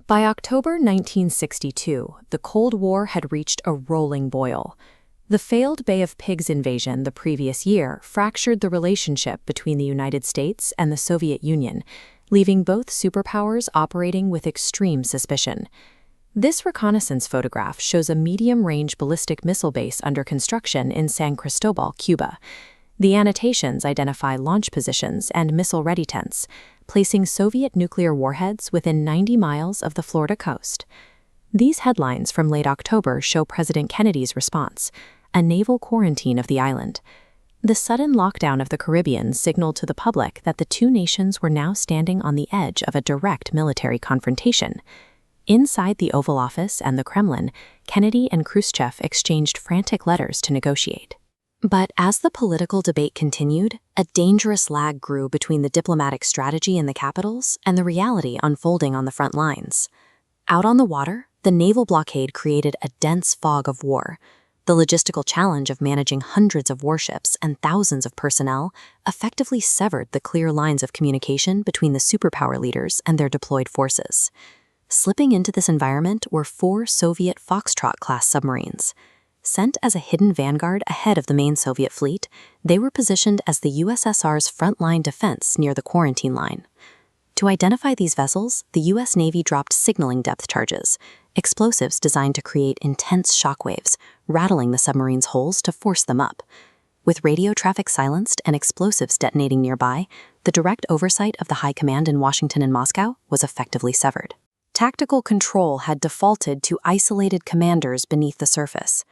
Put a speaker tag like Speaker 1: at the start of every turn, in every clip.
Speaker 1: By October 1962, the Cold War had reached a rolling boil. The failed Bay of Pigs invasion the previous year fractured the relationship between the United States and the Soviet Union, leaving both superpowers operating with extreme suspicion. This reconnaissance photograph shows a medium-range ballistic missile base under construction in San Cristobal, Cuba. The annotations identify launch positions and missile-ready tents, placing Soviet nuclear warheads within 90 miles of the Florida coast. These headlines from late October show President Kennedy's response: a naval quarantine of the island. The sudden lockdown of the Caribbean signaled to the public that the two nations were now standing on the edge of a direct military confrontation. Inside the Oval Office and the Kremlin, Kennedy and Khrushchev exchanged frantic letters to negotiate. But as the political debate continued, a dangerous lag grew between the diplomatic strategy in the capitals and the reality unfolding on the front lines. Out on the water, the naval blockade created a dense fog of war. The logistical challenge of managing hundreds of warships and thousands of personnel effectively severed the clear lines of communication between the superpower leaders and their deployed forces. Slipping into this environment were 4 Soviet Foxtrot-class submarines. Sent as a hidden vanguard ahead of the main Soviet fleet, they were positioned as the USSR's frontline defense near the quarantine line. To identify these vessels, the U.S. Navy dropped signaling depth charges, explosives designed to create intense shockwaves, rattling the submarine's hulls to force them up. With radio traffic silenced and explosives detonating nearby, the direct oversight of the High Command in Washington and Moscow was effectively severed. Tactical control had defaulted to isolated commanders beneath the surface.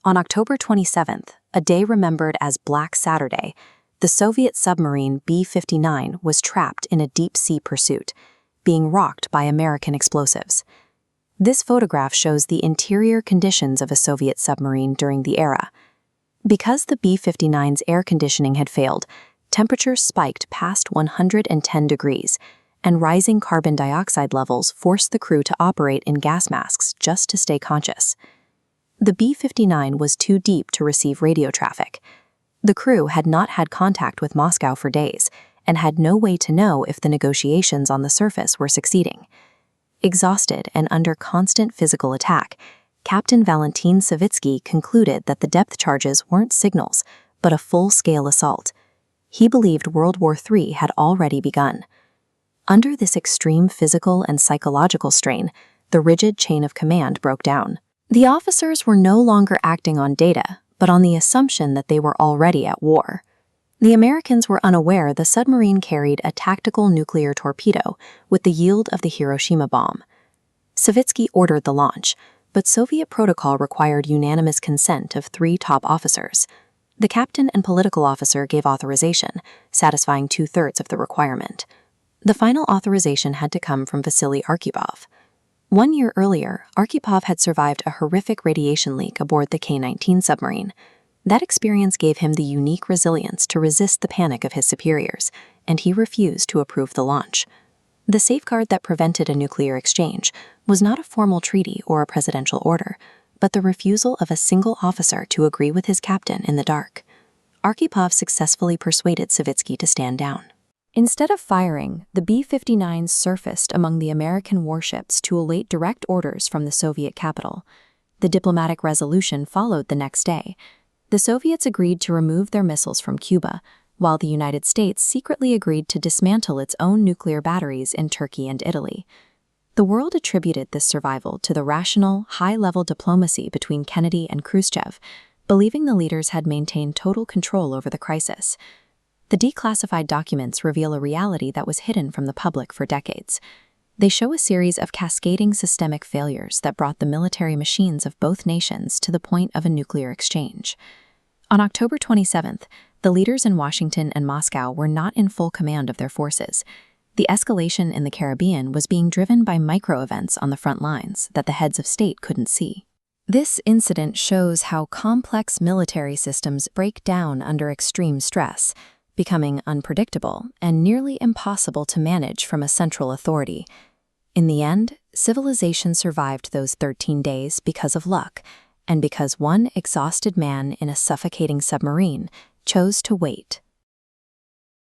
Speaker 1: On October 27th, a day remembered as Black Saturday, the Soviet submarine B-59 was trapped in a deep-sea pursuit, being rocked by American explosives. This photograph shows the interior conditions of a Soviet submarine during the era. Because the B-59's air conditioning had failed, temperatures spiked past 110 degrees, and rising carbon dioxide levels forced the crew to operate in gas masks just to stay conscious. The B-59 was too deep to receive radio traffic. The crew had not had contact with Moscow for days and had no way to know if the negotiations on the surface were succeeding. Exhausted and under constant physical attack, Captain Valentin Savitsky concluded that the depth charges weren't signals, but a full-scale assault. He believed World War III had already begun. Under this extreme physical and psychological strain, the rigid chain of command broke down. The officers were no longer acting on data, but on the assumption that they were already at war. The Americans were unaware the submarine carried a tactical nuclear torpedo with the yield of the Hiroshima bomb. Savitsky ordered the launch, but Soviet protocol required unanimous consent of 3 top officers. The captain and political officer gave authorization, satisfying 2/3 of the requirement. The final authorization had to come from Vasily Arkhipov. 1 year earlier, Arkhipov had survived a horrific radiation leak aboard the K-19 submarine. That experience gave him the unique resilience to resist the panic of his superiors, and he refused to approve the launch. The safeguard that prevented a nuclear exchange was not a formal treaty or a presidential order, but the refusal of a single officer to agree with his captain in the dark. Arkhipov successfully persuaded Savitsky to stand down. Instead of firing, the B-59 surfaced among the American warships to await direct orders from the Soviet capital. The diplomatic resolution followed the next day. The Soviets agreed to remove their missiles from Cuba, while the United States secretly agreed to dismantle its own nuclear batteries in Turkey and Italy. The world attributed this survival to the rational, high-level diplomacy between Kennedy and Khrushchev, believing the leaders had maintained total control over the crisis. The declassified documents reveal a reality that was hidden from the public for decades. They show a series of cascading systemic failures that brought the military machines of both nations to the point of a nuclear exchange. On October 27th, the leaders in Washington and Moscow were not in full command of their forces. The escalation in the Caribbean was being driven by micro-events on the front lines that the heads of state couldn't see. This incident shows how complex military systems break down under extreme stress, becoming unpredictable and nearly impossible to manage from a central authority. In the end, civilization survived those 13 days because of luck, and because one exhausted man in a suffocating submarine chose to wait.